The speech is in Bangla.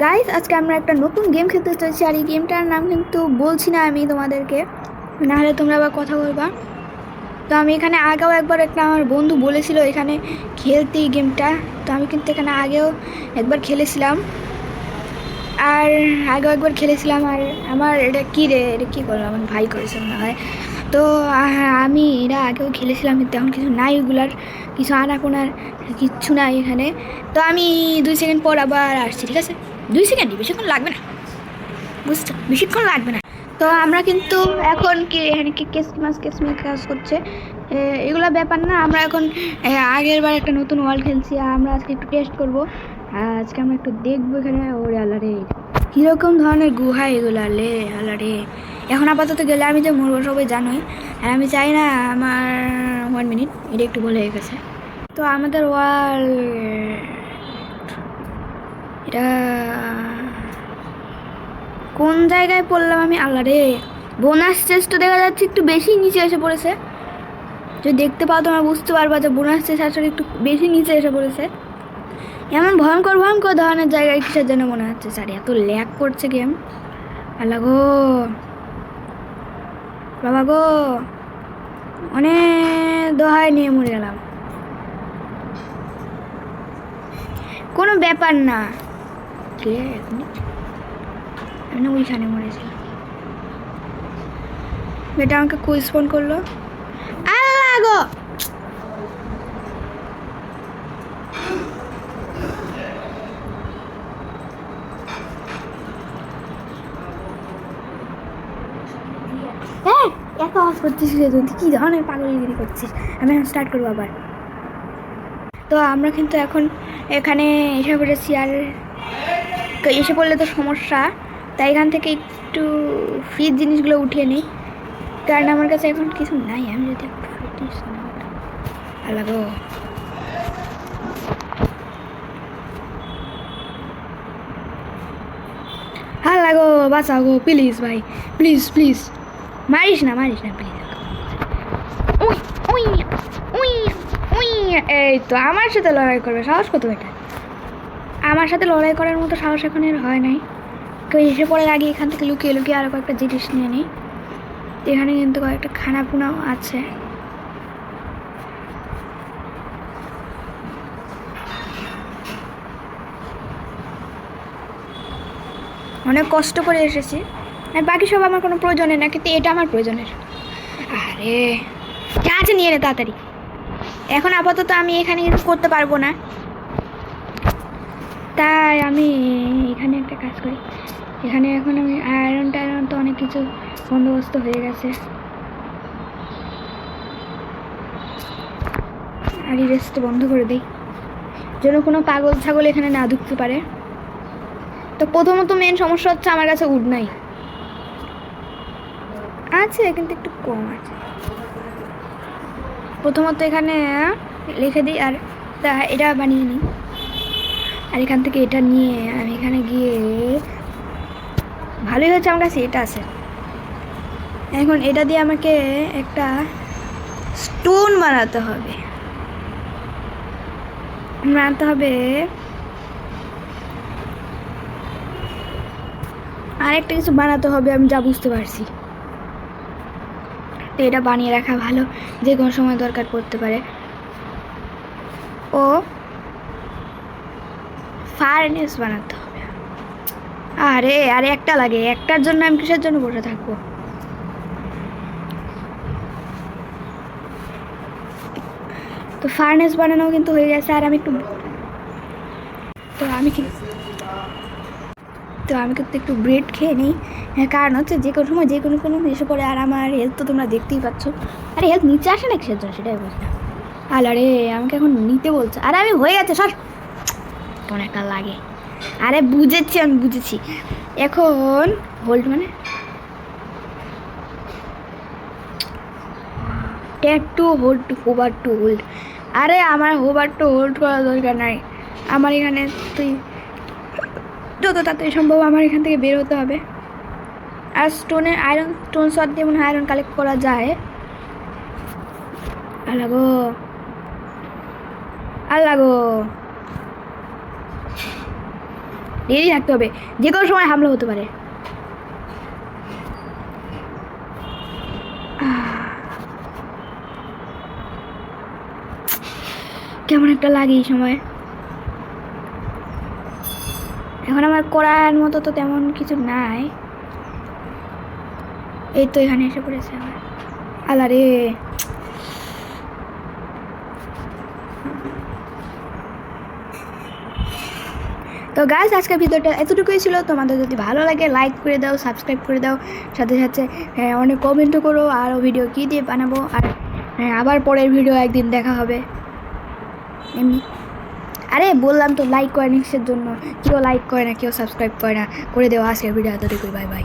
গাইস, আজকে আমরা একটা নতুন গেম খেলতে চলেছি। আর এই গেমটার নাম কিন্তু বলছি না আমি তোমাদেরকে, নাহলে তোমরা আবার কথা বলবা। তো আমি এখানে আগেও একবার একটা আমার বন্ধু বলেছিল এখানে খেলতে এই গেমটা। তো আমি কিন্তু এখানে আগেও একবার খেলেছিলাম, আর আগেও একবার খেলেছিলাম। আর আমার এটা কী করলো, আমার ভাই করেছে মনে হয়। তো আমি এরা আগেও খেলেছিলাম, কিন্তু এখন কিছু নাই, ওগুলার কিছু আনাপোনার কিচ্ছু নাই এখানে। তো আমি 2 সেকেন্ড পর আবার আসছি, ঠিক আছে? 2 সেকেন্ডই, বেশিক্ষণ লাগবে না, বুঝছো? বেশিক্ষণ লাগবে না। তো আমরা কিন্তু এখন কি এখানে কি কেসমি কাজ করছে, এগুলো ব্যাপার না। আমরা এখন আগের বার একটা নতুন ওয়ার্ল্ড খেলছি, আমরা আজকে একটু টেস্ট করবো। আজকে আমরা একটু দেখবো এখানে। ওরে আল্লাহ রে, কীরকম ধরনের গুহা এগুলো, লে আল্লাহ রে। এখন আপাতত গেলে আমি যে মরবো সবাই জানোই, আর আমি চাই না আমার 1 মিনিট এটা একটু বলে হয়ে গেছে। তো আমাদের ওয়ার্ল্ড এটা কোন জায়গায় পড়লাম আমি, আল্লাহ রে। বোনাস চেস্ট তো দেখা যাচ্ছে একটু বেশি নিচে এসে পড়েছে। যদি দেখতে পাও তোমরা বুঝতে পারবা যে বোনাস চেস্ট আসলে একটু বেশি নিচে এসে পড়েছে। এমন ভয়ঙ্কর ভয়ঙ্কর ধরনের জায়গায় কিসের জন্য মনে হচ্ছে? স্যার এত ল্যাগ করছে গেম, আল্লাহ গো, বাবা গো, অনেক দোহাই নিয়ে মরে গেলাম। কোনো ব্যাপার না, আমি ওইখানে মরেছিলাম। এটা আমাকে কুইজ ফোন করলো, আল্লাহ গো। এত আওয়াজ করছিস তুই, কী ধরনের পাগলগিরি করছিস? আমি এখন স্টার্ট করবো আবার। তো আমরা কিন্তু এখন এখানে এসে পড়েছি, আর এসে পড়লে তো সমস্যা। তাই এখান থেকে একটু ফ্রিজ জিনিসগুলো উঠিয়ে নিই, কারণ আমার কাছে এখন কিছু নাই। আমি যদি আল্লাহ গো, আল্লাহ গো, বাঁচাও গো, প্লিজ ভাই, প্লিজ প্লিজ, মারিস না please. We we we we, এই তো আমার সাথে লড়াই করবে, সাহস কত এটা? আমার সাথে লড়াই করার মতো সাহস এখন এর হয় নাই। কেউ এসে পড়ার আগে এখান থেকে লুকিয়ে লুকিয়ে আরও কয়েকটা জিনিস নিয়ে নিই। এখানে কিন্তু কয়েকটা খানাপুনাও আছে। অনেক কষ্ট করে এসেছি, আর বাকি সব আমার কোনো প্রয়োজনের না, কিন্তু এটা আমার প্রয়োজনের। আরে যা আছে নিয়ে নে তাড়াতাড়ি। এখন আপাতত আমি এখানে কিছু করতে পারবো না, তাই আমি এখানে একটা কাজ করি। এখানে এখন আমি আয়রন টায়রন তো অনেক কিছু বন্দোবস্ত হয়ে গেছে, আর এই রেস্ট বন্ধ করে দিই, যেন কোনো পাগল ছাগল এখানে না ঢুকতে পারে। তো প্রথমত মেন সমস্যা হচ্ছে আমার কাছে উড নাই, আছে কিন্তু একটু কম আছে। প্রথমত এখানে লিখে দিই, আর এটা বানিয়ে নিই। আর এখান থেকে এটা নিয়ে আমি এখানে গিয়ে, ভালোই হচ্ছে আমার কাছে এটা আছে। এখন এটা দিয়ে আমাকে একটা স্টোন বানাতে হবে, আর একটা কিছু বানাতে হবে, আমি যা বুঝতে পারছি। তো এটা বানিয়ে রাখা ভালো, যে কোনো সময় দরকার পড়তে পারে। ও ফার্নেস বানাতে হবে। আরে একটা লাগে, একটার জন্য আমি কিসের জন্য বসে থাকবো? তো ফার্নেস বানানো কিন্তু হয়ে গেছে। আর আমি একটু আমি কিন্তু একটু ব্রেড খেয়ে নিই, কারণ হচ্ছে যে কোনো সময় যে কোনো এসে পড়ে। আর আমার হেলথ তো তোমরা দেখতেই পাচ্ছ। আরে হেলথ নিচে আসে না কিসের জন্য সেটাই বুঝলাম। আরে আমাকে এখন নিতে বলছে, আরে আমি হয়ে গেছে সর, কেমন একটা লাগে। আরে বুঝেছি, আমি বুঝেছি। এখন হোল্ড মানে tag to hold, hover to hold. আরে আমার হোভার টু হোল্ড করার দরকার নাই। আমার এখানে তুই যত তাড়াতাড়ি সম্ভব আমার এখান থেকে বের হতে হবে। আর আয়রন স্টোন শট দিয়ে মনে হয় আয়রন কালেক্ট করা যায়। আল্লাহ গো, রেডি থাকতে হবে, যে কোনো সময় হামলা হতে পারে। কেমন একটা লাগে এই সময়। এখন আমার করার মতো তো তেমন কিছু নাই। এই তো এখানে এসে পড়েছে আমার। আল্লাহ রে, তো গাইস আজকের ভিডিওটা এতটুকুই ছিল। তোমাদের যদি ভালো লাগে লাইক করে দাও, সাবস্ক্রাইব করে দাও, সাথে সাথে অনেক কমেন্টও করো আরও ভিডিও কী দিয়ে বানাবো। আর আবার পরের ভিডিও একদিন দেখা হবে এমনি। আরে বললাম তো লাইক করে নিক্সের জন্য, কেউ লাইক করে না, কেউ সাবস্ক্রাইব করে না, করে দেওয়া আজকের ভিডিও এতটুকুই। Bye bye.